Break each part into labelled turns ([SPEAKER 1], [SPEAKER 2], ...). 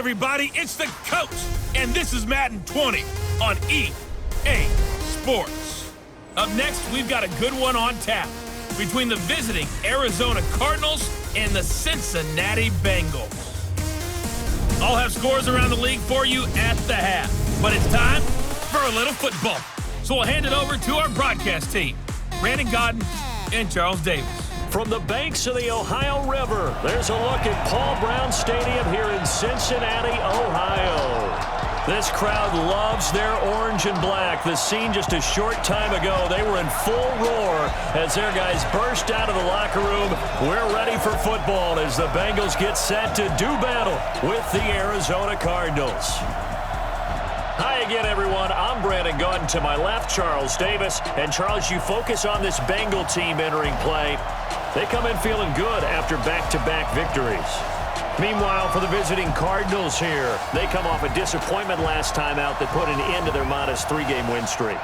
[SPEAKER 1] everybody, it's the coach, and this is Madden 20 on EA Sports. Up next, we've got a good one on tap between the visiting Arizona Cardinals and the Cincinnati Bengals. I'll have scores around the league for you at the half, but it's time for a little football. So we'll hand it over to our broadcast team, Brandon Godden and Charles Davis.
[SPEAKER 2] From the banks of the Ohio River, there's a look at Paul Brown Stadium here in Cincinnati, Ohio. This crowd loves their orange and black. The scene just a short time ago, they were in full roar as their guys burst out of the locker room. We're ready for football as the Bengals get set to do battle with the Arizona Cardinals. Hi again, everyone. I'm Brandon Godden. To my left, Charles Davis. And Charles, you focus on this Bengal team entering play. They come in feeling good after back-to-back victories. Meanwhile, for the visiting Cardinals here, they come off a disappointment last time out that put an end to their modest 3-game win streak.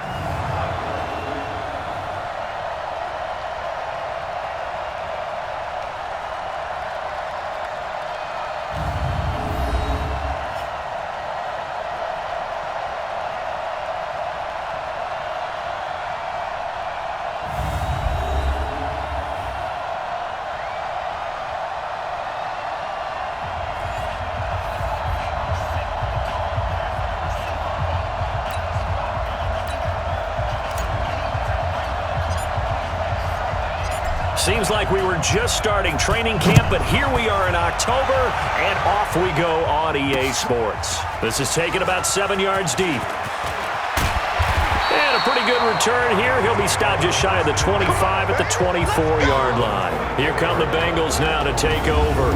[SPEAKER 2] Seems like we were just starting training camp, but here we are in October, and off we go on EA Sports. This is taken about 7 yards deep. And a pretty good return here. He'll be stopped just shy of the 25 at the 24-yard line. Here come the Bengals now to take over.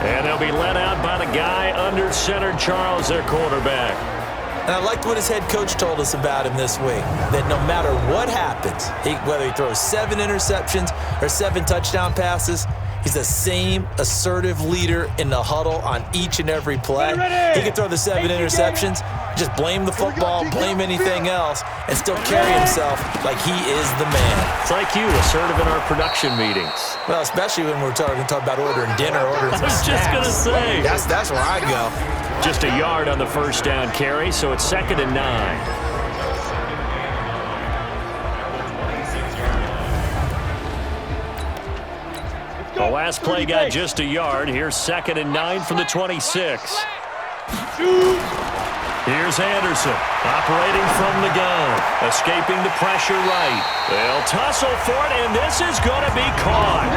[SPEAKER 2] And they'll be led out by the guy under center, Charles, their quarterback.
[SPEAKER 3] And I liked what his head coach told us about him this week, that no matter what happens, whether he throws 7 interceptions or 7 touchdown passes, he's the same assertive leader in the huddle on each and every play. He can throw the 7 interceptions, just blame the football, blame anything else, and still carry himself like he is the man.
[SPEAKER 2] It's like you, assertive in our production meetings.
[SPEAKER 3] Well, especially when we're talking about ordering dinner, ordering some
[SPEAKER 2] I was just going to say.
[SPEAKER 3] That's where I go.
[SPEAKER 2] Just a yard on the first down carry, so it's 2nd and 9. The last play got just a yard. Here's 2nd and 9 from the 26. Here's Anderson, operating from the gun, escaping the pressure right. They'll tussle for it, and this is going to be caught.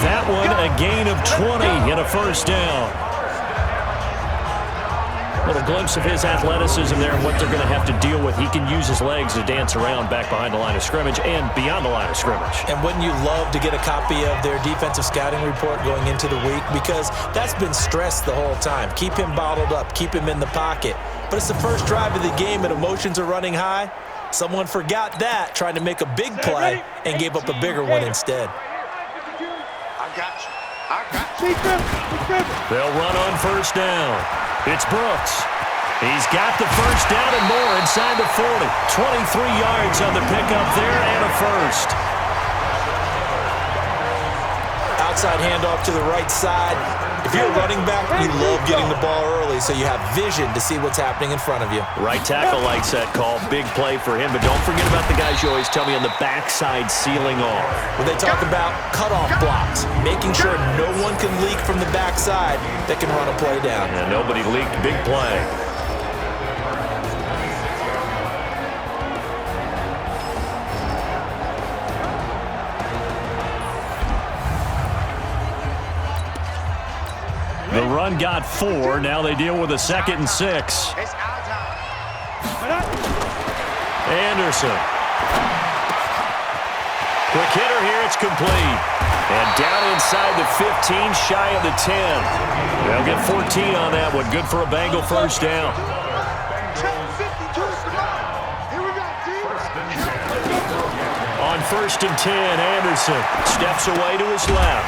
[SPEAKER 2] That one a gain of 20 and a first down. A little glimpse of his athleticism there and what they're going to have to deal with. He can use his legs to dance around back behind the line of scrimmage and beyond the line of scrimmage.
[SPEAKER 3] And wouldn't you love to get a copy of their defensive scouting report going into the week? Because that's been stressed the whole time. Keep him bottled up. Keep him in the pocket. But it's the first drive of the game and emotions are running high. Someone forgot that, trying to make a big play and gave up a bigger one instead.
[SPEAKER 4] I got you.
[SPEAKER 2] They'll run on first down. It's Brooks. He's got the first down and more inside the 40. 23 yards on the pickup there and a first.
[SPEAKER 3] Outside handoff to the right side. If you're a running back, you love getting the ball early so you have vision to see what's happening in front of you.
[SPEAKER 2] Right tackle likes that call. Big play for him, but don't forget about the guys you always tell me on the backside sealing off.
[SPEAKER 3] When they talk about cutoff blocks, making sure no one can leak from the backside that can run a play down.
[SPEAKER 2] And nobody leaked. Big play. The run got 4. Now they deal with a 2nd and 6. Anderson. Quick hitter here. It's complete. And down inside the 15, shy of the 10. They'll get 14 on that one. Good for a Bengal first down. On 1st and 10, Anderson steps away to his left.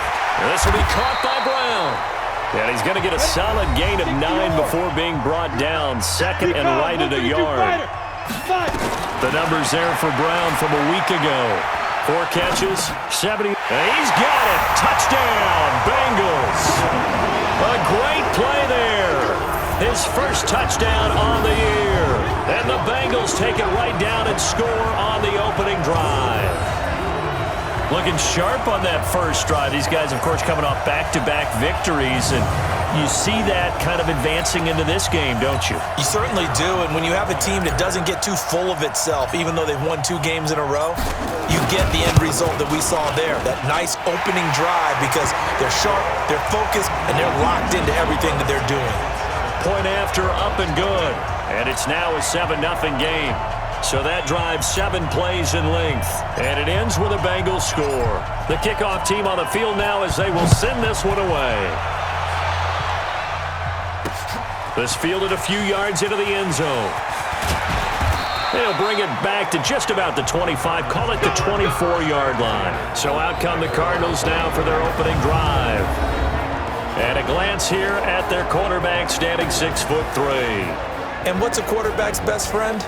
[SPEAKER 2] This will be caught by Brown. And he's going to get a solid gain of 9 before being brought down. 2nd and right at a yard. The numbers there for Brown from a week ago. 4 catches, 70. And he's got it. Touchdown, Bengals. A great play there. his first touchdown on the year. And the Bengals take it right down and score on the opening drive. Looking sharp on that first drive. These guys, of course, coming off back-to-back victories, and you see that kind of advancing into this game, don't you?
[SPEAKER 3] You certainly do, and when you have a team that doesn't get too full of itself, even though they've won 2 games in a row, you get the end result that we saw there, that nice opening drive, because they're sharp, they're focused, and they're locked into everything that they're doing.
[SPEAKER 2] Point after, up and good, and it's now a 7-0 game. So that drives 7 plays in length, and it ends with a Bengals score. The kickoff team on the field now as they will send this one away. This fielded a few yards into the end zone. They'll bring it back to just about the 25, call it the 24-yard line. So out come the Cardinals now for their opening drive. And a glance here at their quarterback standing 6'3".
[SPEAKER 3] And what's a quarterback's best friend?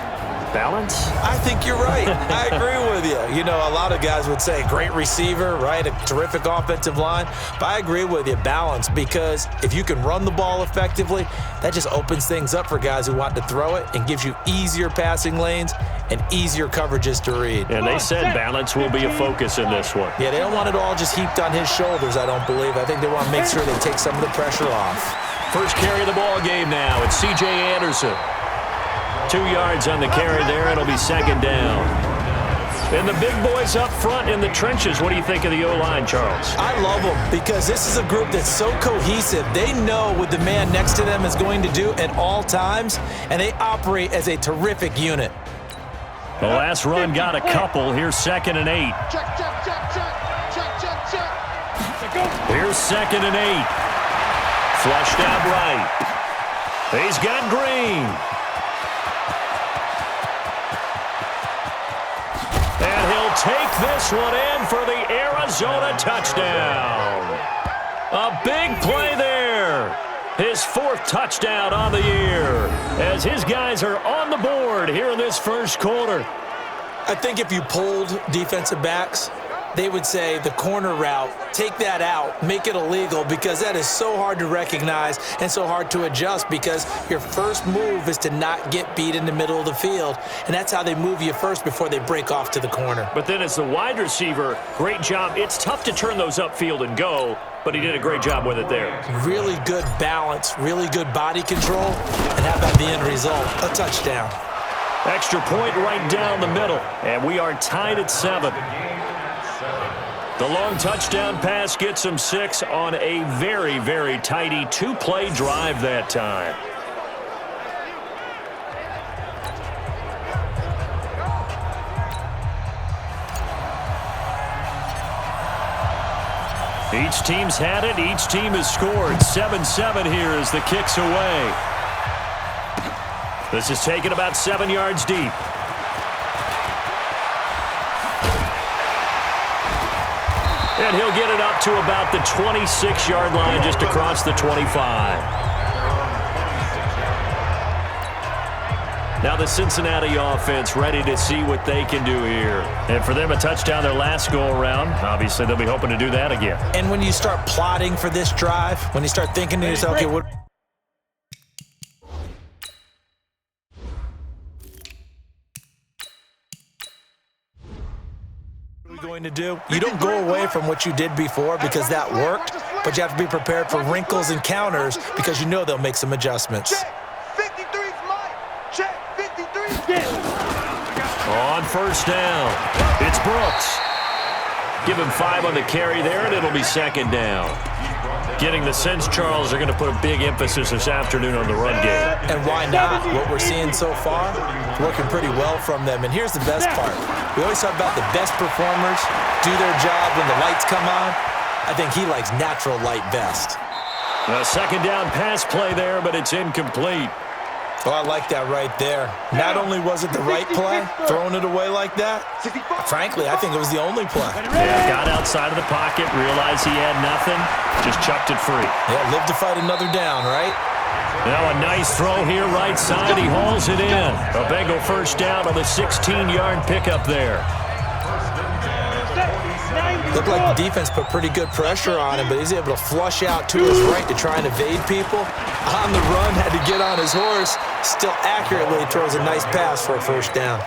[SPEAKER 2] Balance?
[SPEAKER 3] I think you're right. I agree with you. You know, a lot of guys would say great receiver, right? A terrific offensive line. But I agree with you, balance, because if you can run the ball effectively, that just opens things up for guys who want to throw it and gives you easier passing lanes and easier coverages to read.
[SPEAKER 2] And they said balance will be a focus in this one.
[SPEAKER 3] Yeah, they don't want it all just heaped on his shoulders, I don't believe. I think they want to make sure they take some of the pressure off.
[SPEAKER 2] First carry of the ball game now. It's C.J. Anderson. 2 yards on the carry there. It'll be second down. And the big boys up front in the trenches. What do you think of the O-line, Charles?
[SPEAKER 3] I love them because this is a group that's so cohesive. They know what the man next to them is going to do at all times, and they operate as a terrific unit.
[SPEAKER 2] The last run got a couple. Here's 2nd and 8.
[SPEAKER 4] Check.
[SPEAKER 2] Here's 2nd and 8. Flushed out right. He's got Green. And he'll take this one in for the Arizona touchdown. A big play there. His 4th touchdown on the year as his guys are on the board here in this first quarter.
[SPEAKER 3] I think if you polled defensive backs, they would say the corner route, take that out, make it illegal, because that is so hard to recognize and so hard to adjust, because your first move is to not get beat in the middle of the field, and that's how they move you first before they break off to the corner.
[SPEAKER 2] But then as the wide receiver, great job. It's tough to turn those upfield and go, but he did a great job with it there.
[SPEAKER 3] Really good balance, really good body control, and how about the end result? A touchdown.
[SPEAKER 2] Extra point right down the middle, and we are tied at 7. The long touchdown pass gets him 6 on a very, very tidy 2-play drive that time. Each team's had it. Each team has scored. 7-7 here as the kick's away. This is taken about 7 yards deep. And he'll get it up to about the 26-yard line, just across the 25. Now the Cincinnati offense ready to see what they can do here. And for them, a touchdown their last go-around. Obviously, they'll be hoping to do that again.
[SPEAKER 3] And when you start plotting for this drive, when you start thinking to yourself, okay, what going to do? You don't go away from what you did before because that worked, but you have to be prepared for wrinkles and counters because you know they'll make some adjustments.
[SPEAKER 4] Check. 53's mine. Check. 53's
[SPEAKER 2] On first down, it's Brooks. Give him 5 on the carry there, and it'll be second down. Getting the sense, Charles, they're going to put a big emphasis this afternoon on the run game.
[SPEAKER 3] And why not? What we're seeing so far, working pretty well from them. And here's the best part. We always talk about the best performers do their job when the lights come on. I think he likes natural light best.
[SPEAKER 2] A second down pass play there, but it's incomplete.
[SPEAKER 3] Oh, I like that right there. Not only was it the right play, throwing it away like that, frankly, I think it was the only play.
[SPEAKER 2] Yeah, got outside of the pocket, realized he had nothing, just chucked it free.
[SPEAKER 3] Yeah, live to fight another down, right?
[SPEAKER 2] Now a nice throw here, right side. He hauls it in. A Bengal first down on the 16-yard pickup there.
[SPEAKER 3] Looked like the defense put pretty good pressure on him, but he's able to flush out to his right to try and evade people. On the run, had to get on his horse. Still accurately throws a nice pass for a first down.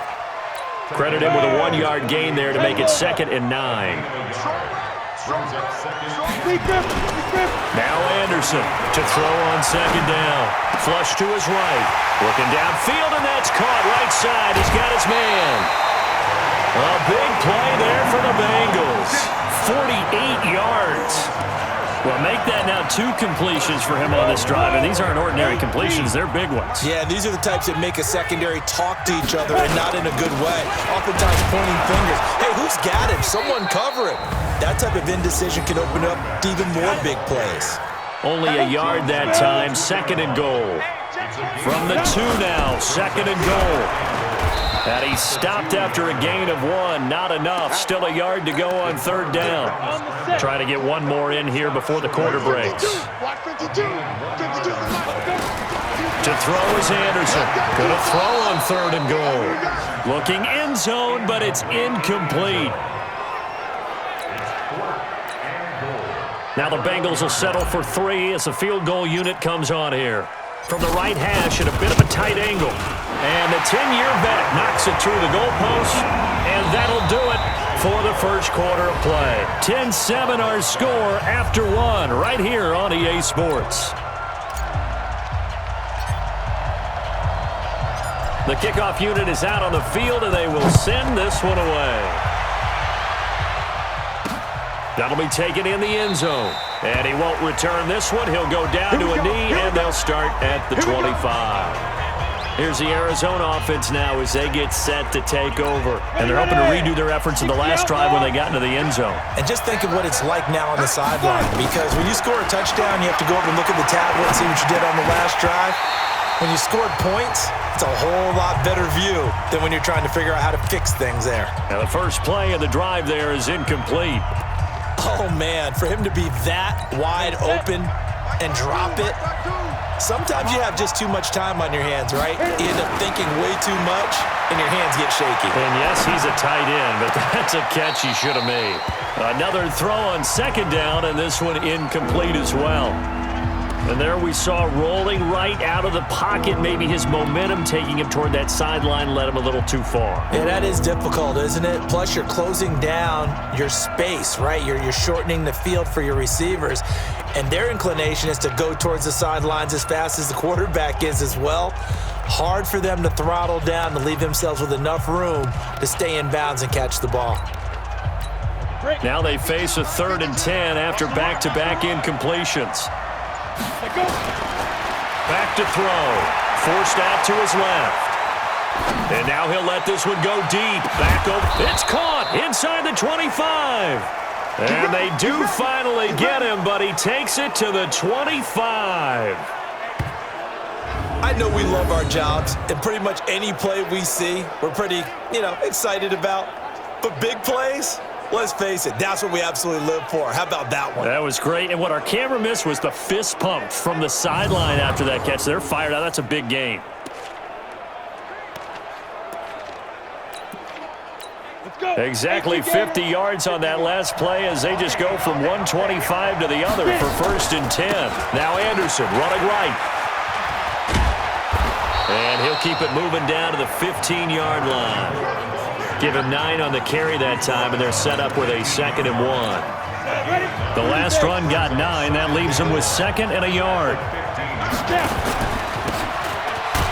[SPEAKER 2] Credit him with a 1-yard gain there to make it 2nd and 9. Now Anderson to throw on 2nd down. Flush to his right. Looking downfield, and that's caught right side. He's got his man. A big play there for the Bengals. 48 yards. Well, make that now 2 completions for him on this drive, and these aren't ordinary completions. They're big ones.
[SPEAKER 3] Yeah, these are the types that make a secondary talk to each other and not in a good way. Oftentimes pointing fingers. Hey, who's got him? Someone cover him. That type of indecision can open up to even more big plays.
[SPEAKER 2] Only a yard that time. 2nd and goal. From the 2 now. 2nd and goal. And he stopped after a gain of 1. Not enough. Still a yard to go on 3rd down. Trying to get one more in here before the quarter breaks. To throw is Anderson. Gonna throw on 3rd and goal. Looking end zone, but it's incomplete. Now the Bengals will settle for 3 as the field goal unit comes on here. From the right hash at a bit of a tight angle. And the 10-year vet knocks it through the goalpost, and that'll do it for the first quarter of play. 10-7 our score after 1 right here on EA Sports. The kickoff unit is out on the field, and they will send this one away. That'll be taken in the end zone. And he won't return this one. He'll go down to a knee, and they'll start at the 25. Here's the Arizona offense now as they get set to take over. And they're hoping to redo their efforts in the last drive when they got into the end zone.
[SPEAKER 3] And just think of what it's like now on the sideline, because when you score a touchdown, you have to go over and look at the tablet and see what you did on the last drive. When you scored points, it's a whole lot better view than when you're trying to figure out how to fix things there.
[SPEAKER 2] Now the first play of the drive there is incomplete.
[SPEAKER 3] Oh, man, for him to be that wide open and drop it. Sometimes you have just too much time on your hands, right? You end up thinking way too much, and your hands get shaky.
[SPEAKER 2] And yes, he's a tight end, but that's a catch he should have made. Another throw on 2nd down, and this one incomplete as well. And there we saw rolling right out of the pocket. Maybe his momentum taking him toward that sideline led him a little too far.
[SPEAKER 3] Yeah, that is difficult, isn't it? Plus, you're closing down your space, right? You're shortening the field for your receivers. And their inclination is to go towards the sidelines as fast as the quarterback is as well. Hard for them to throttle down to leave themselves with enough room to stay in bounds and catch the ball.
[SPEAKER 2] Now they face a 3rd and 10 after back-to-back incompletions. Back to throw. Forced out to his left. And now he'll let this one go deep. Back over. It's caught inside the 25. And they do finally get him, but he takes it to the 25.
[SPEAKER 3] I know we love our jobs, and pretty much any play we see, we're pretty, excited about. But big plays, let's face it, that's what we absolutely live for. How about that one?
[SPEAKER 2] That was great. And what our camera missed was the fist pump from the sideline after that catch. They're fired out. That's a big gain. Exactly 50 yards on that last play as they just go from 125 to the other for 1st and 10. Now Anderson running right. And he'll keep it moving down to the 15-yard line. Give him 9 on the carry that time, and they're set up with a 2nd and 1. The last run got 9. That leaves him with 2nd and a yard.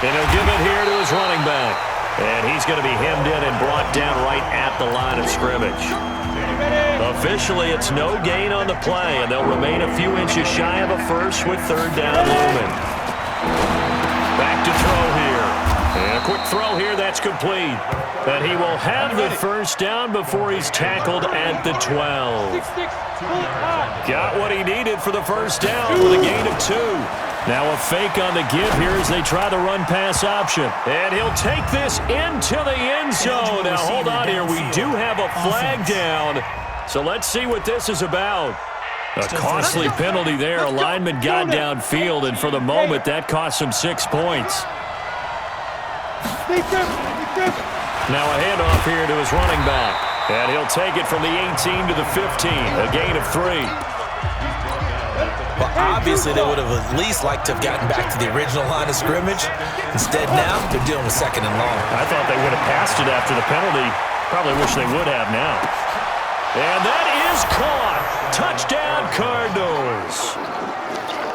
[SPEAKER 2] And he'll give it here to his running back. And he's going to be hemmed in and brought down right at the line of scrimmage. Officially, it's no gain on the play, and they'll remain a few inches shy of a first with 3rd down looming. Back to throw here. And a quick throw here, that's complete. And he will have the first down before he's tackled at the 12. Got what he needed for the first down with a gain of 2. Now a fake on the give here as they try the run-pass option. And he'll take this into the end zone. Now, hold on here. We do have a flag down. So let's see what this is about. A costly penalty there. A lineman got downfield, and for the moment, that cost him 6 points. Now a handoff here to his running back. And he'll take it from the 18 to the 15, a gain of 3.
[SPEAKER 3] Well, obviously, they would have at least liked to have gotten back to the original line of scrimmage. Instead, now they're dealing with 2nd and long.
[SPEAKER 2] I thought they would have passed it after the penalty. Probably wish they would have now. And that is caught. Touchdown, Cardinals.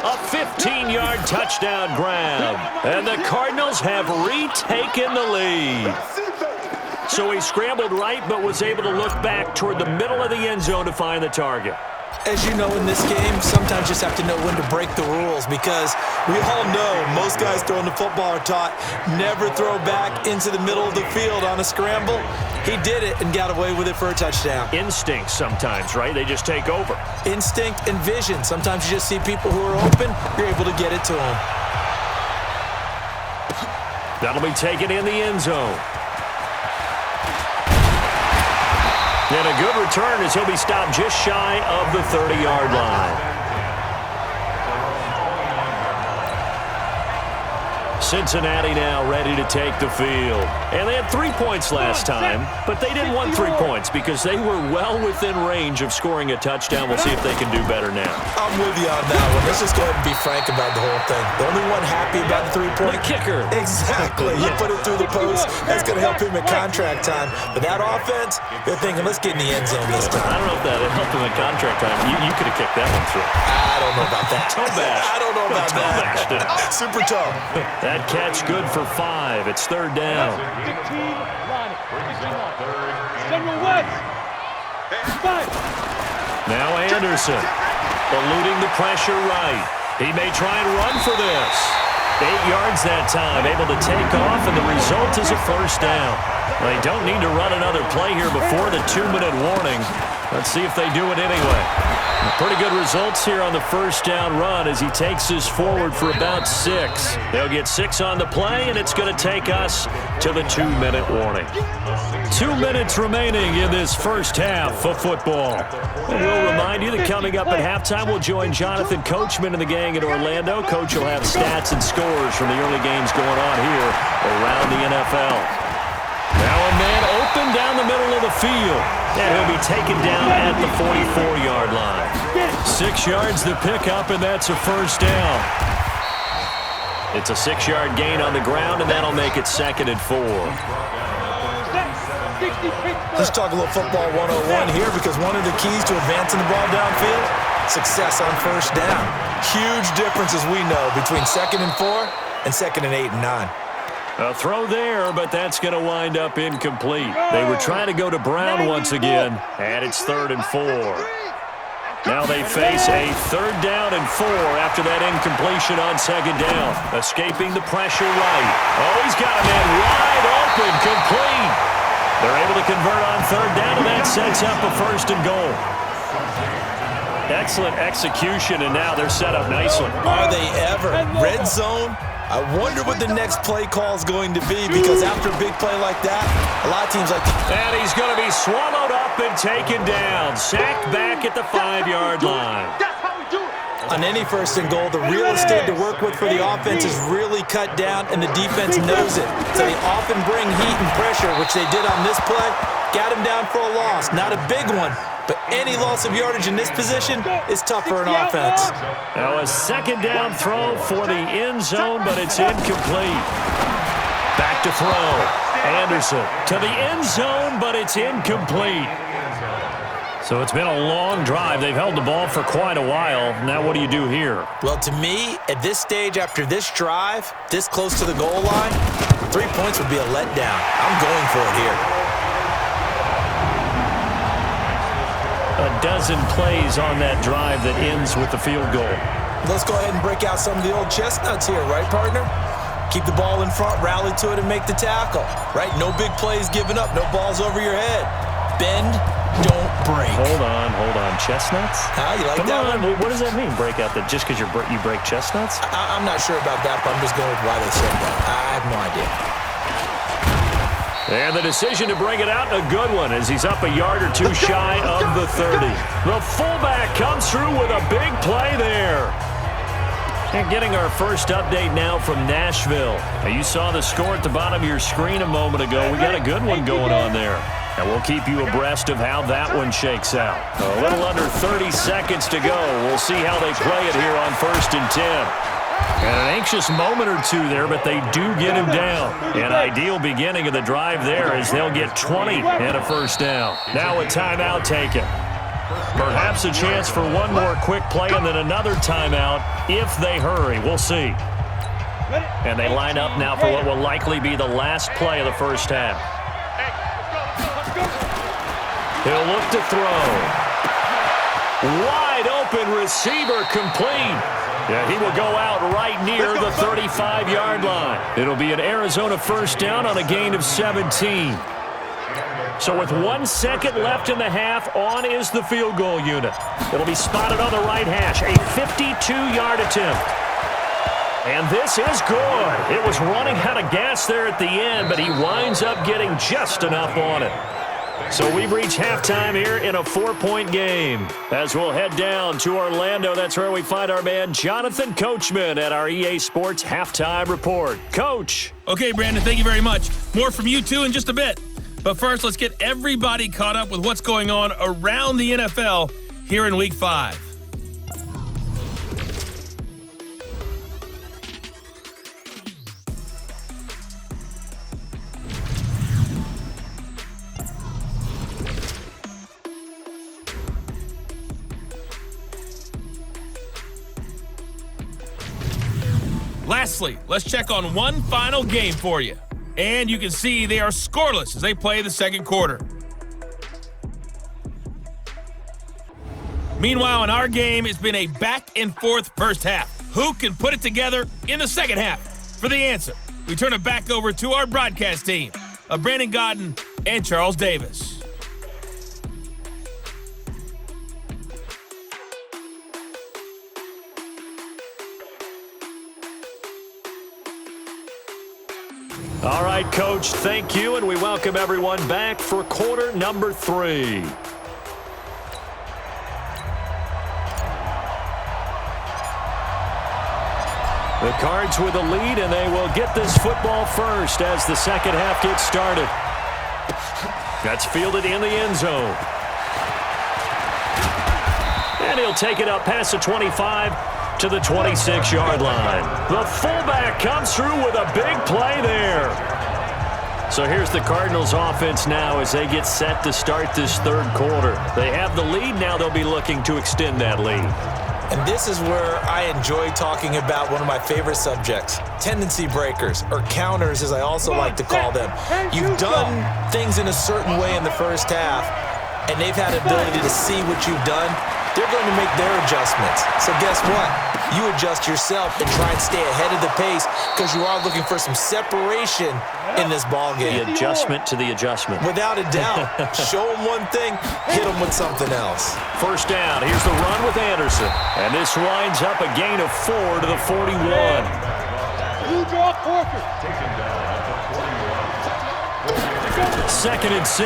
[SPEAKER 2] A 15-yard touchdown grab. And the Cardinals have retaken the lead. So he scrambled right, but was able to look back toward the middle of the end zone to find the target.
[SPEAKER 3] As you know, in this game, sometimes you just have to know when to break the rules, because we all know most guys throwing the football are taught never throw back into the middle of the field on a scramble. He did it and got away with it for a touchdown.
[SPEAKER 2] Instinct sometimes, right? They just take over.
[SPEAKER 3] Instinct and vision. Sometimes you just see people who are open, you're able to get it to them.
[SPEAKER 2] That'll be taken in the end zone. And a good return as he'll be stopped just shy of the 30-yard line. Cincinnati now ready to take the field. And they had 3 points last time, but they didn't want 3 points because they were well within range of scoring a touchdown. We'll see if they can do better now.
[SPEAKER 3] I'm with you on that one. Let's just go ahead and be frank about the whole thing. The only one happy about the 3-point?
[SPEAKER 2] The kicker.
[SPEAKER 3] Exactly. He put it through the post. That's going to help him at contract time. But that offense, they're thinking, let's get in the end zone this time.
[SPEAKER 2] I don't know if that helped him at contract time. You could have kicked that one through.
[SPEAKER 3] I don't know about that.
[SPEAKER 2] Toe bash.
[SPEAKER 3] I don't know about
[SPEAKER 2] toe bashed it.
[SPEAKER 3] Super toe.
[SPEAKER 2] That catch good for 5. It's 3rd down. Now Anderson, eluding the pressure right. He may try and run for this. 8 yards that time, able to take off, and the result is a 1st down. They don't need to run another play here before the 2-minute warning. Let's see if they do it anyway. Pretty good results here on the 1st down run as he takes us forward for about 6. They'll get 6 on the play, and it's going to take us to the 2-minute warning. 2 minutes remaining in this first half of football. And we'll remind you that coming up at halftime, we'll join Jonathan Coachman and the gang in Orlando. Coach will have stats and scores from the early games going on here around the NFL. Now a man open down the middle of the field. And he'll be taken down at the 44-yard line. 6 yards to pick up, and that's a 1st down. It's a 6-yard gain on the ground, and that'll make it 2nd and 4.
[SPEAKER 3] Let's talk a little football 101 here, because one of the keys to advancing the ball downfield, success on 1st down. Huge difference, as we know, between 2nd and 4 and 2nd and 8 and 9.
[SPEAKER 2] A throw there, but that's going to wind up incomplete. They were trying to go to Brown once again, and it's 3rd and 4. Now they face a 3rd down and 4 after that incompletion on 2nd down. Escaping the pressure right. Oh, he's got a man wide open, complete. They're able to convert on 3rd down, and that sets up a 1st and goal. Excellent execution, and now they're set up nicely.
[SPEAKER 3] Are they ever? Red zone? I wonder what the next play call is going to be, because after a big play like that, a lot of teams like to...
[SPEAKER 2] And he's going to be swallowed up and taken down. Sacked back at the 5-yard line.
[SPEAKER 3] On any 1st and goal, the real estate to work with for the offense is really cut down, and the defense knows it. So they often bring heat and pressure, which they did on this play. Got him down for a loss. Not a big one, but any loss of yardage in this position is tough for an offense.
[SPEAKER 2] Now a 2nd down throw for the end zone, but it's incomplete. Back to throw. Anderson to the end zone, but it's incomplete. So it's been a long drive. They've held the ball for quite a while. Now what do you do here?
[SPEAKER 3] Well, to me, at this stage, after this drive, this close to the goal line, 3 points would be a letdown. I'm going for it here.
[SPEAKER 2] A dozen plays on that drive that ends with the field goal.
[SPEAKER 3] Let's go ahead and break out some of the old chestnuts here, right, partner? Keep the ball in front, rally to it, and make the tackle, right? No big plays given up, no balls over your head. Bend, don't break.
[SPEAKER 2] Hold on. Chestnuts?
[SPEAKER 3] You like that one?
[SPEAKER 2] What does that mean, break out? That just because you break chestnuts?
[SPEAKER 3] I'm not sure about that, but I'm just going with why they said that. I have no idea.
[SPEAKER 2] And the decision to bring it out, a good one, as he's up a yard or two shy of the 30. The fullback comes through with a big play there. And getting our first update now from Nashville. Now, you saw the score at the bottom of your screen a moment ago. We got a good one going on there. And we'll keep you abreast of how that one shakes out. A little under 30 seconds to go. We'll see how they play it here on 1st and 10. And an anxious moment or two there, but they do get him down. An ideal beginning of the drive there as they'll get 20 and a first down. Now a timeout taken. Perhaps a chance for one more quick play and then another timeout if they hurry. We'll see. And they line up now for what will likely be the last play of the first half. He'll look to throw. Wide open receiver complete. Yeah, he will go out right near the 35-yard line. It'll be an Arizona first down on a gain of 17. So with 1 second left in the half, on is the field goal unit. It'll be spotted on the right hash, a 52-yard attempt. And this is good. It was running out of gas there at the end, but he winds up getting just enough on it. So we've reached halftime here in a 4-point game. As we'll head down to Orlando, that's where we find our man Jonathan Coachman at our EA Sports Halftime Report. Coach.
[SPEAKER 1] Okay, Brandon, thank you very much. More from you two in just a bit. But first, let's get everybody caught up with what's going on around the NFL here in Week 5. Lastly, let's check on one final game for you. And you can see they are scoreless as they play the second quarter. Meanwhile, in our game, it's been a back-and-forth first half. Who can put it together in the second half? For the answer, we turn it back over to our broadcast team of Brandon Godden and Charles Davis.
[SPEAKER 2] All right, Coach, thank you, and we welcome everyone back for quarter number 3. The Cards with a lead, and they will get this football first as the second half gets started. That's fielded in the end zone. And he'll take it up past the 25 to the 26-yard line. The fullback comes through with a big play there. So here's the Cardinals offense now as they get set to start this third quarter. They have the lead. Now they'll be looking to extend that lead.
[SPEAKER 3] And this is where I enjoy talking about one of my favorite subjects, tendency breakers, or counters as I also like to call them. You've done things in a certain way in the first half, and they've had the ability to see what you've done. They're going to make their adjustments. So guess what? You adjust yourself and try and stay ahead of the pace because you are looking for some separation in this ball game.
[SPEAKER 2] The adjustment to the adjustment.
[SPEAKER 3] Without a doubt. Show them one thing, hit them with something else.
[SPEAKER 2] First down. Here's the run with Anderson. And this winds up a gain of 4 to the 41.
[SPEAKER 4] Blue draw Corker.
[SPEAKER 2] 2nd and 6.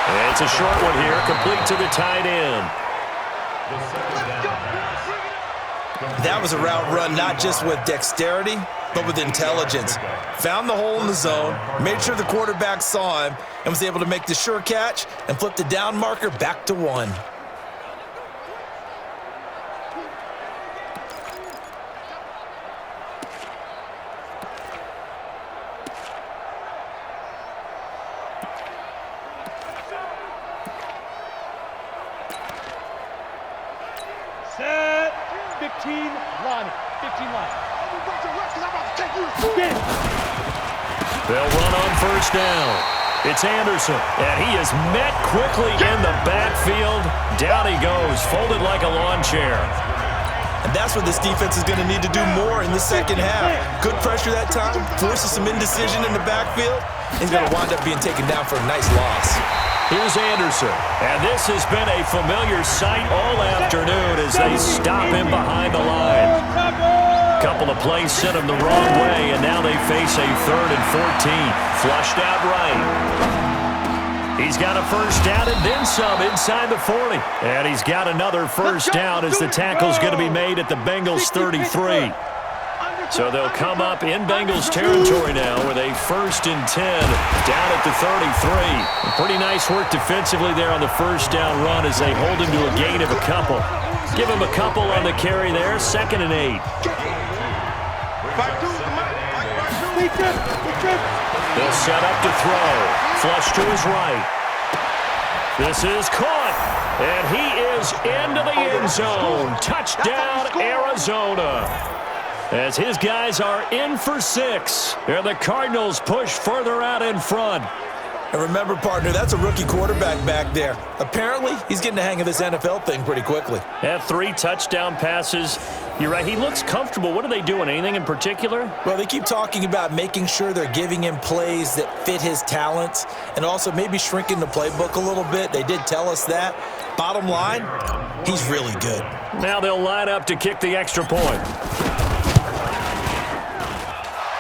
[SPEAKER 2] And it's a short one here, complete to the tight end.
[SPEAKER 3] That was a route run not just with dexterity, but with intelligence. Found the hole in the zone, made sure the quarterback saw him, and was able to make the sure catch and flip the down marker back to 1.
[SPEAKER 4] Set. 15 line. 15 line.
[SPEAKER 2] They'll run on first down. It's Anderson, and he is met quickly in the backfield. Down he goes, folded like a lawn chair.
[SPEAKER 3] And that's what this defense is going to need to do more in the second half. Good pressure that time, forces some indecision in the backfield. He's going to wind up being taken down for a nice loss.
[SPEAKER 2] Here's Anderson, and this has been a familiar sight all afternoon as they stop him behind the line. Couple of plays sent him the wrong way, and now they face a 3rd and 14. Flushed out right. He's got a first down and then some inside the 40. And he's got another first down as the tackle's going to be made at the Bengals 33. So they'll come up in Bengals territory now with a 1st and 10 down at the 33. Pretty nice work defensively there on the first down run as they hold him to a gain of a couple. Give him a couple on the carry there, 2nd and 8. They'll set up to throw. Flush to his right. This is caught, and he is into the end zone. Touchdown, Arizona. As his guys are in for 6. And the Cardinals push further out in front.
[SPEAKER 3] And remember, partner, that's a rookie quarterback back there. Apparently, he's getting the hang of this NFL thing pretty quickly.
[SPEAKER 2] Had 3 touchdown passes. You're right, he looks comfortable. What are they doing? Anything in particular?
[SPEAKER 3] Well, they keep talking about making sure they're giving him plays that fit his talents and also maybe shrinking the playbook a little bit. They did tell us that. Bottom line, he's really good.
[SPEAKER 2] Now they'll line up to kick the extra point.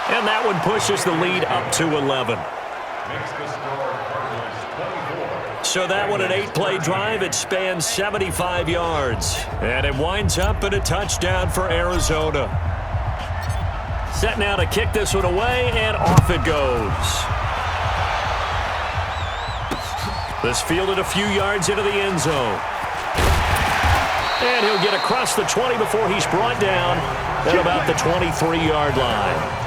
[SPEAKER 2] And that one pushes the lead up to 11. So that one, an 8-play drive. It spans 75 yards. And it winds up in a touchdown for Arizona. Set now to kick this one away, and off it goes. This fielded a few yards into the end zone. And he'll get across the 20 before he's brought down at about the 23-yard line.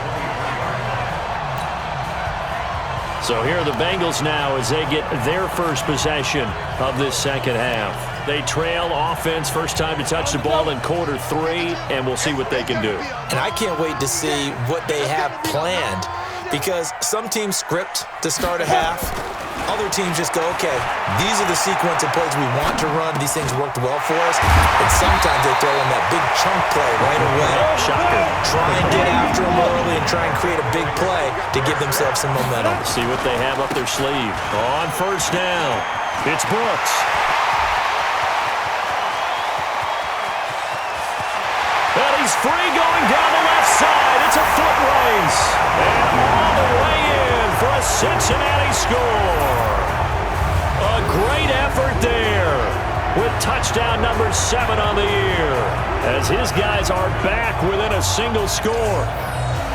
[SPEAKER 2] So here are the Bengals now as they get their first possession of this second half. They trail offense, first time to touch the ball in quarter 3, and we'll see what they can do.
[SPEAKER 3] And I can't wait to see what they have planned because some teams script to start a half. Other teams just go, okay, these are the sequence of plays we want to run. These things worked well for us. And sometimes they throw in that big chunk play right away.
[SPEAKER 2] Shocker.
[SPEAKER 3] Try and get after them early and try and create a big play to give themselves some momentum.
[SPEAKER 2] See what they have up their sleeve. On first down, it's Brooks. And he's free going down the left side. It's a foot race. And all the way in for a Cincinnati score. A great effort there with touchdown number 7 on the year as his guys are back within a single score.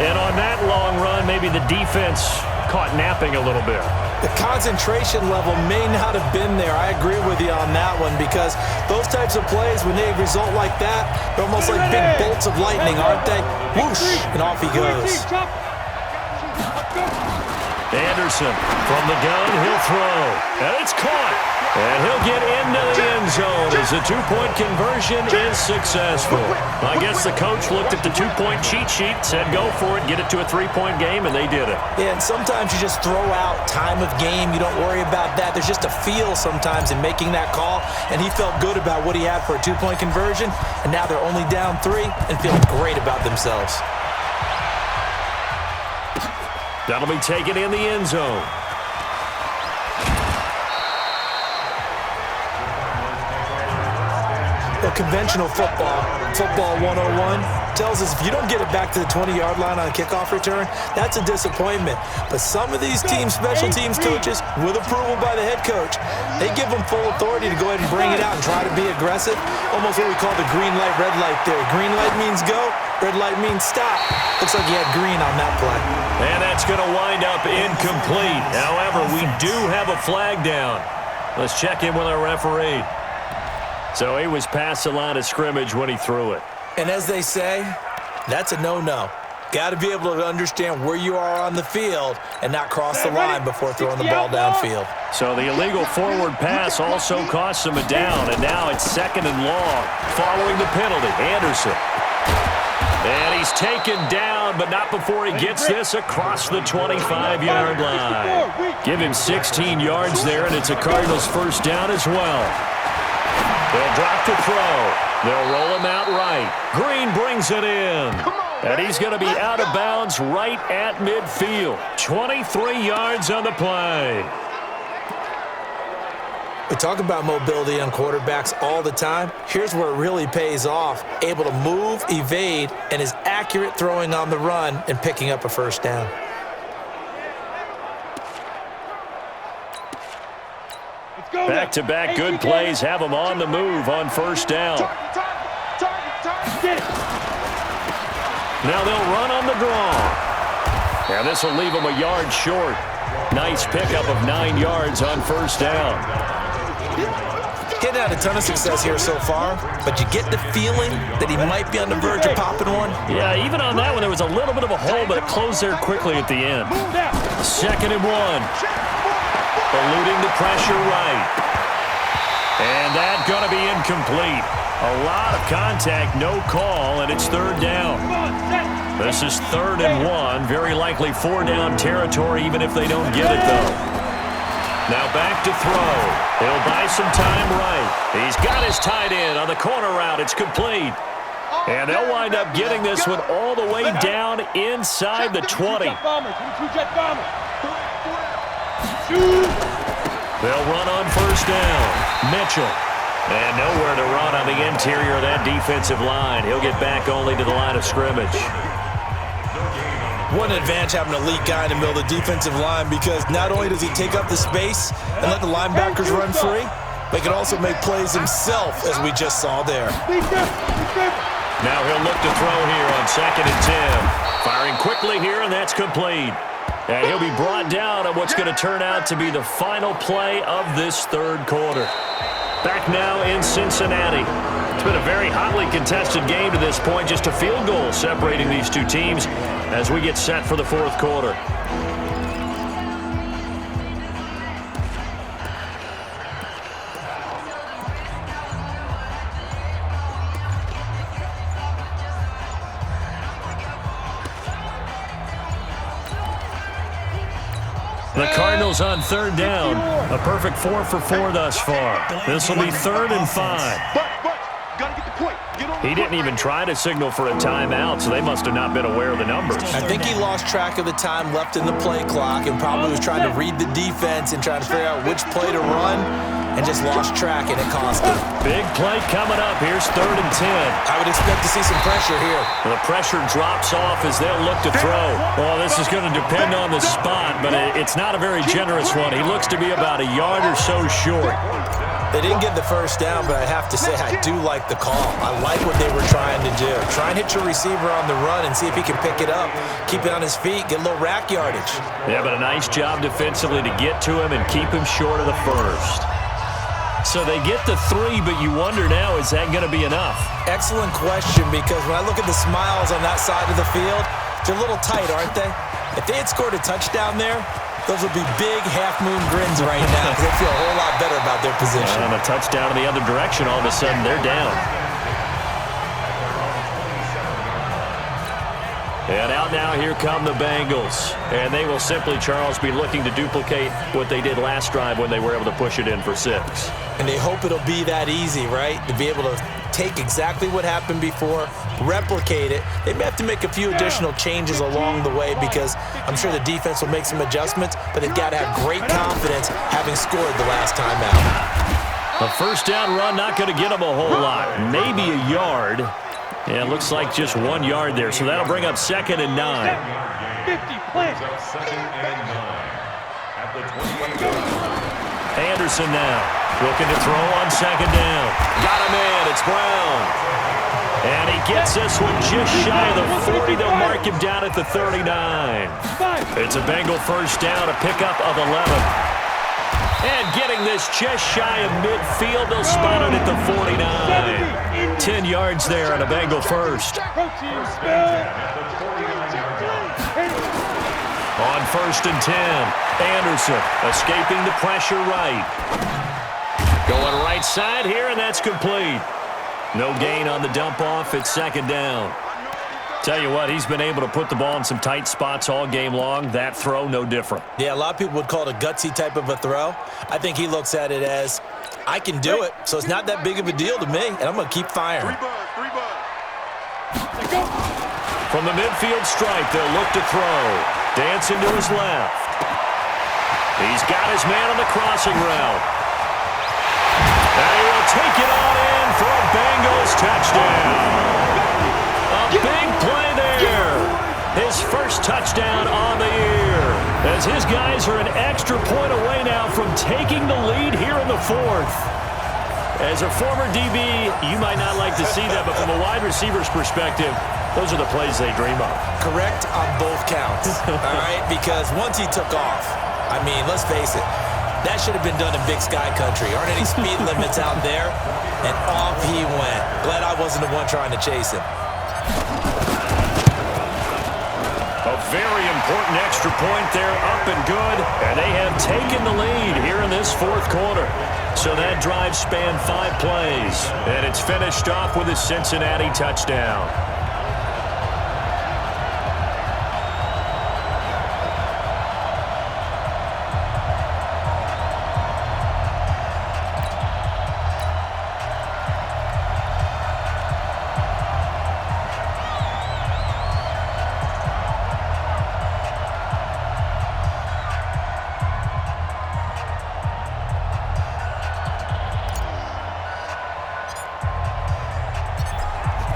[SPEAKER 2] And on that long run, maybe the defense caught napping a little bit.
[SPEAKER 3] The concentration level may not have been there. I agree with you on that one because those types of plays, when they result like that, they're almost like big bolts of lightning, aren't they? Whoosh, and off he goes.
[SPEAKER 2] Anderson from the gun, he'll throw, and it's caught. And he'll get into the end zone as the 2-point conversion is successful. I guess the coach looked at the 2-point cheat sheet, said go for it, get it to a 3-point game, and they did it.
[SPEAKER 3] Yeah, and sometimes you just throw out time of game. You don't worry about that. There's just a feel sometimes in making that call, and he felt good about what he had for a 2-point conversion, and now they're only down 3 and feeling great about themselves.
[SPEAKER 2] That'll be taken in the end zone.
[SPEAKER 3] Conventional football 101, tells us if you don't get it back to the 20-yard line on a kickoff return, that's a disappointment. But some of these teams, special teams coaches, with approval by the head coach, they give them full authority to go ahead and bring it out and try to be aggressive. Almost what we call the green light, red light theory. Green light means go, red light means stop. Looks like you had green on that play.
[SPEAKER 2] And that's going to wind up incomplete. However, we do have a flag down. Let's check in with our referee. So he was past the line of scrimmage when he threw it.
[SPEAKER 3] And as they say, that's a no-no. Got to be able to understand where you are on the field and not cross the line before throwing the ball downfield.
[SPEAKER 2] So the illegal forward pass also cost him a down, and now it's 2nd and long following the penalty. Anderson. And he's taken down, but not before he gets this across the 25-yard line. Give him 16 yards there, and it's a Cardinals first down as well. They'll drop to throw. They'll roll him out right. Green brings it in. And he's going to be out of bounds right at midfield. 23 yards on the play.
[SPEAKER 3] We talk about mobility on quarterbacks all the time. Here's where it really pays off. Able to move, evade, and is accurate throwing on the run and picking up a first down.
[SPEAKER 2] Back-to-back good plays have him on the move on first down. Now they'll run on the draw. And this will leave them a yard short. Nice pickup of 9 yards on first down.
[SPEAKER 3] Getting had a ton of success here so far, but you get the feeling that he might be on the verge of popping one.
[SPEAKER 2] Yeah, even on that one, there was a little bit of a hole, but it closed there quickly at the end. 2nd and 1. Eluding the pressure right. And that's going to be incomplete. A lot of contact, no call, and it's 3rd down. This is 3rd and 1. Very likely 4-down territory, even if they don't get it, though. Now back to throw. He'll buy some time right. He's got his tight end on the corner route. It's complete. And they'll wind up getting this one all the way down inside the 20. They'll run on first down. Mitchell. And nowhere to run on the interior of that defensive line. He'll get back only to the line of scrimmage.
[SPEAKER 3] What an advantage having an elite guy in the middle of the defensive line, because not only does he take up the space and let the linebackers run free, but he can also make plays himself, as we just saw there.
[SPEAKER 2] Now he'll look to throw here on 2nd and 10. Firing quickly here, and that's complete. And he'll be brought down on what's going to turn out to be the final play of this 3rd quarter. Back now in Cincinnati. It's been a very hotly contested game to this point. Just a field goal separating these two teams as we get set for the 4th quarter. The Cardinals on 3rd down. A perfect 4 for 4 thus far. This will be 3rd and 5. He didn't even try to signal for a timeout, so they must have not been aware of the numbers.
[SPEAKER 3] I think he lost track of the time left in the play clock and probably was trying to read the defense and trying to figure out which play to run, and just lost track, and it cost him.
[SPEAKER 2] Big play coming up. Here's 3rd and 10.
[SPEAKER 3] I would expect to see some pressure here.
[SPEAKER 2] The pressure drops off as they'll look to throw. Well, this is going to depend on the spot, but it's not a very generous one. He looks to be about a yard or so short.
[SPEAKER 3] They didn't get the first down, but I have to say I do like the call. I like what they were trying to do. Try and hit your receiver on the run and see if he can pick it up, keep it on his feet, get a little rack yardage.
[SPEAKER 2] Yeah, but a nice job defensively to get to him and keep him short of the first. So they get the 3, but you wonder now, is that going to be enough?
[SPEAKER 3] Excellent question, because when I look at the smiles on that side of the field, they're a little tight, aren't they? If they had scored a touchdown there, those would be big half-moon grins right now, because they feel a whole lot better about their position.
[SPEAKER 2] And a touchdown in the other direction, all of a sudden they're down. And out now, here come the Bengals. And they will simply, Charles, be looking to duplicate what they did last drive when they were able to push it in for 6.
[SPEAKER 3] And they hope it'll be that easy, right? To be able to take exactly what happened before, replicate it. They may have to make a few additional changes along the way, because I'm sure the defense will make some adjustments, but they've got to have great confidence having scored the last time out.
[SPEAKER 2] A first down run, not going to get them a whole lot. Maybe a yard. Yeah, it looks like just 1 yard there, so that'll bring up 2nd and 9.
[SPEAKER 4] 50 play.
[SPEAKER 2] Anderson now looking to throw on 2nd down. Got him in. It's Brown. And he gets this one just shy of the 40. They'll mark him down at the 39. It's a Bengal first down, a pickup of 11. And getting this just shy of midfield, they'll spot it at the 49. 10 yards there on a Bengal first. On 1st and 10, Anderson escaping the pressure right. Going right side here, and that's complete. No gain on the dump off. It's 2nd down. Tell you what, he's been able to put the ball in some tight spots all game long. That throw, no different.
[SPEAKER 3] Yeah, a lot of people would call it a gutsy type of a throw. I think he looks at it as, I can do it, so it's not that big of a deal to me, and I'm going to keep firing.
[SPEAKER 2] From the midfield stripe, they'll look to throw. Dancing to his left. He's got his man on the crossing route. And he will take it on in for a Bengals touchdown. A big play there. His first touchdown on the year. As his guys are an extra point away now from taking the lead here in the 4th. As a former DB, you might not like to see that, but from a wide receiver's perspective, those are the plays they dream of.
[SPEAKER 3] Correct on both counts, all right? Because once he took off, I mean, let's face it, that should have been done in Big Sky Country. Aren't any speed limits out there? And off he went. Glad I wasn't the one trying to chase him.
[SPEAKER 2] A very important extra point there, up and good. And they have taken the lead here in this fourth quarter. So that drive spanned 5 plays. And it's finished off with a Cincinnati touchdown.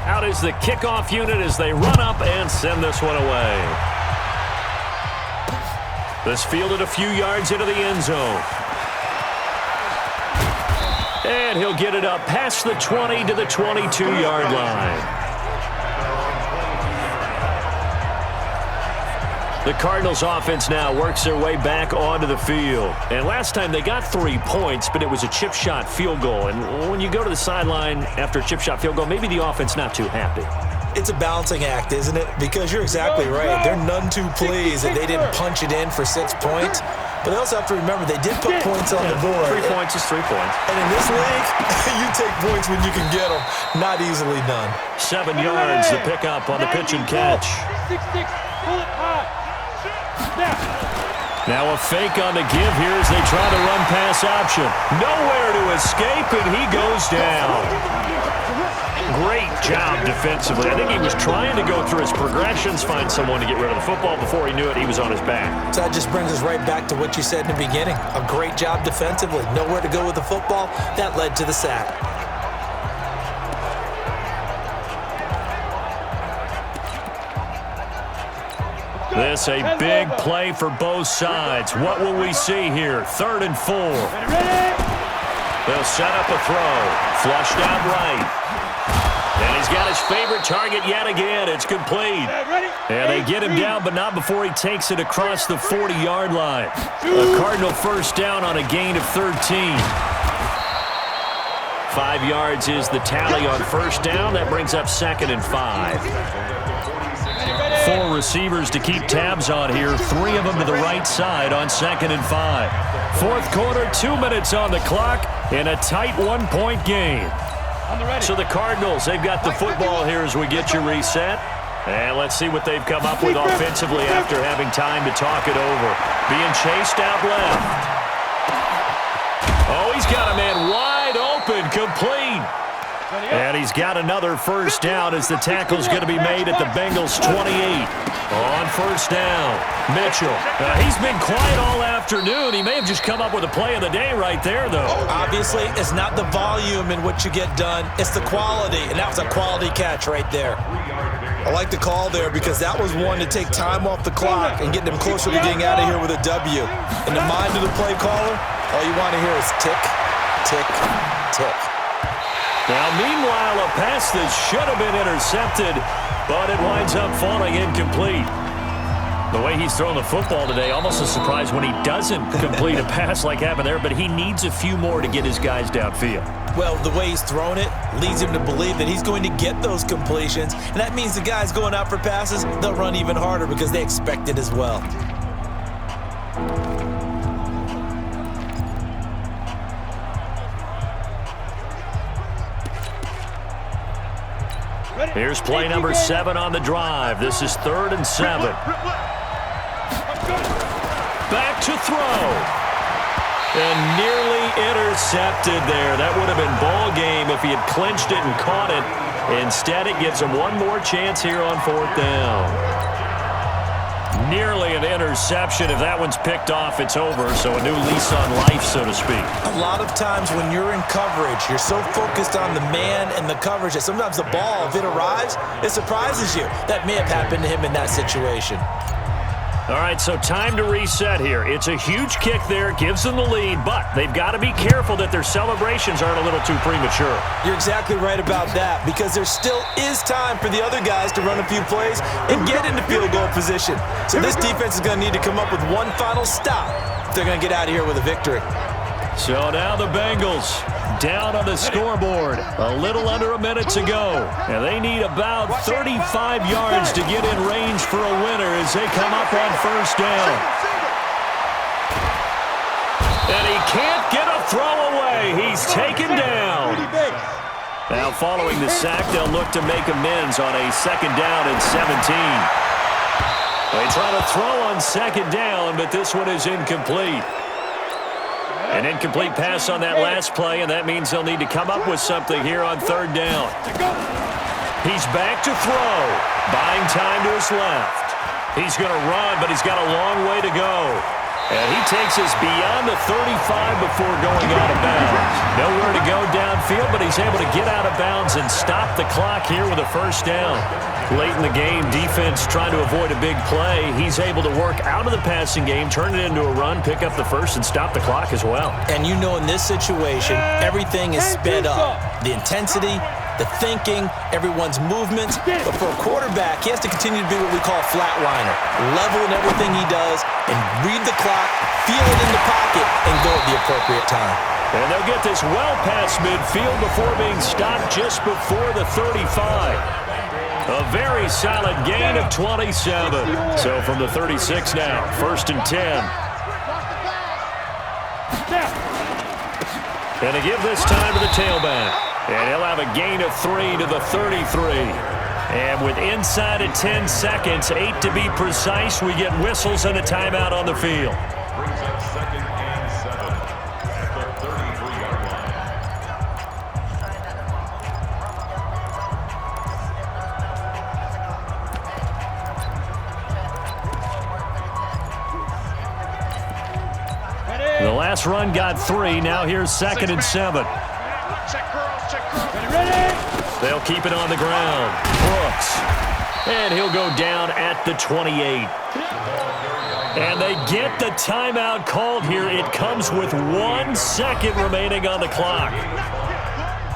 [SPEAKER 2] Out is the kickoff unit as they run up and send this one away. This fielded a few yards into the end zone. And he'll get it up past the 20 to the 22-yard line. The Cardinals offense now works their way back onto the field. And last time they got 3 points, but it was a chip shot field goal. And when you go to the sideline after a chip shot field goal, maybe the offense not too happy.
[SPEAKER 3] It's a balancing act, isn't it? Because you're exactly right. They're none too pleased that they didn't punch it in for 6 points. But they also have to remember they did put points on the board.
[SPEAKER 2] 3 points is 3 points.
[SPEAKER 3] And in this league, you take points when you can get them. Not easily done.
[SPEAKER 2] 7 yards, the pickup on the pitch and catch.
[SPEAKER 4] 6-6, pull it high.
[SPEAKER 2] Now a fake on the give here as they try to run pass option. Nowhere to escape, and he goes down. Great job defensively. I think he was trying to go through his progressions, find someone to get rid of the football. Before he knew it, he was on his back.
[SPEAKER 3] So that just brings us right back to what you said in the beginning. A great job defensively. Nowhere to go with the football. That led to the sack.
[SPEAKER 2] This a big play for both sides. What will we see here? 3rd and 4. They'll set up a throw. Flushed out right. And he's got his favorite target yet again. It's complete. And they get him down, but not before he takes it across the 40-yard line. A Cardinal first down on a gain of 13. 5 yards is the tally on first down. That brings up 2nd and 5. 4 receivers to keep tabs on here. 3 of them to the right side on 2nd and 5. Fourth quarter, 2 minutes on the clock in a tight 1-point game. So the Cardinals, they've got the football here as we get you reset. And let's see what they've come up with offensively after having time to talk it over. Being chased out left. Oh, he's got a man wide open, complete. And he's got another first down as the tackle's going to be made at the Bengals 28. On first down, Mitchell. He's been quiet all afternoon. He may have just come up with a play of the day right there, though.
[SPEAKER 3] Obviously, it's not the volume in what you get done. It's the quality, and that was a quality catch right there. I like the call there because that was one to take time off the clock and get them closer to getting out of here with a W. In the mind of the play caller, all you want to hear is tick, tick, tick.
[SPEAKER 2] Now, meanwhile, a pass that should have been intercepted, but it winds up falling incomplete. The way he's thrown the football today, almost a surprise when he doesn't complete a pass like happened there, but he needs a few more to get his guys downfield.
[SPEAKER 3] Well, the way he's thrown it leads him to believe that he's going to get those completions, and that means the guys going out for passes, they'll run even harder because they expect it as well.
[SPEAKER 2] Here's play number 7 on the drive. This is 3rd and 7. Back to throw. And nearly intercepted there. That would have been ball game if he had clinched it and caught it. Instead, it gives him one more chance here on 4th down. Nearly an interception. If that one's picked off, it's over. So a new lease on life, so to speak.
[SPEAKER 3] A lot of times when you're in coverage, you're so focused on the man and the coverage that sometimes the ball, if it arrives, it surprises you. That may have happened to him in that situation.
[SPEAKER 2] All right, so time to reset here. It's a huge kick there, gives them the lead, but they've got to be careful that their celebrations aren't a little too premature.
[SPEAKER 3] You're exactly right about that, because there still is time for the other guys to run a few plays and get into field goal position. So this defense is going to need to come up with one final stop if they're going to get out of here with a victory.
[SPEAKER 2] So now the Bengals down on the scoreboard. A little under a minute to go. And they need about 35 yards to get in range for a winner as they come up on first down. And he can't get a throw away. He's taken down. Now following the sack, they'll look to make amends on a second down and 17. They try to throw on second down, but this one is incomplete. An incomplete pass on that last play, and that means they'll need to come up with something here on third down. He's back to throw, buying time to his left. He's going to run, but he's got a long way to go. And he takes us beyond the 35 before going out of bounds. Nowhere to go downfield, but he's able to get out of bounds and stop the clock here with a first down. Late in the game, defense trying to avoid a big play. He's able to work out of the passing game, turn it into a run, pick up the first, and stop the clock as well.
[SPEAKER 3] And you know in this situation, everything is sped up. The intensity, the thinking, everyone's movements. But for a quarterback, he has to continue to be what we call a flatliner. Level in everything he does and read the clock, feel it in the pocket, and go at the appropriate time.
[SPEAKER 2] And they'll get this well past midfield before being stopped just before the 35. A very solid gain of 27. So from the 36 now, first and 10. And to give this time to the tailback. And he'll have a gain of 3 to the 33. And with inside of 10 seconds, 8 to be precise, we get whistles and a timeout on the field.
[SPEAKER 5] Brings up second and 7 at the 33-yard line.
[SPEAKER 2] The last run got 3. Now here's second and 7. They'll keep it on the ground. Brooks. And he'll go down at the 28. And they get the timeout called here. It comes with 1 second remaining on the clock.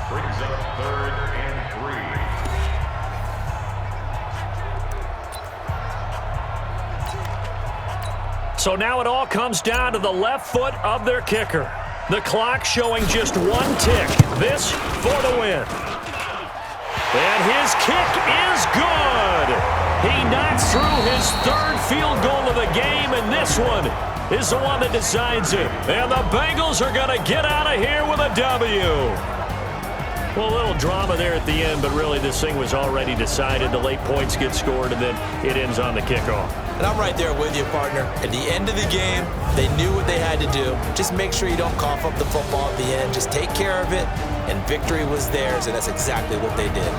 [SPEAKER 5] Brings up third and 3.
[SPEAKER 2] So now it all comes down to the left foot of their kicker. The clock showing just 1 tick. This for the win. And his kick is good. He knocks through his 3rd field goal of the game, and this one is the one that decides it. And the Bengals are going to get out of here with a W. Well, a little drama there at the end, but really this thing was already decided. The late points get scored, and then it ends on the kickoff.
[SPEAKER 3] And I'm right there with you, partner. At the end of the game, they knew what they had to do. Just make sure you don't cough up the football at the end. Just take care of it, and victory was theirs, and that's exactly what they did.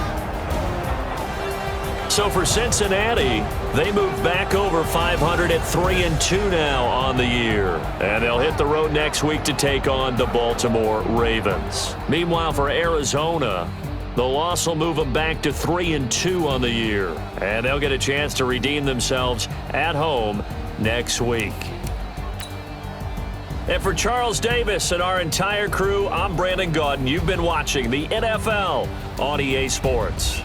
[SPEAKER 2] So for Cincinnati, they move back over 500 at 3-2 now on the year. And they'll hit the road next week to take on the Baltimore Ravens. Meanwhile, for Arizona, the loss will move them back to 3-2 on the year. And they'll get a chance to redeem themselves at home next week. And for Charles Davis and our entire crew, I'm Brandon Gaudin. You've been watching the NFL on EA Sports.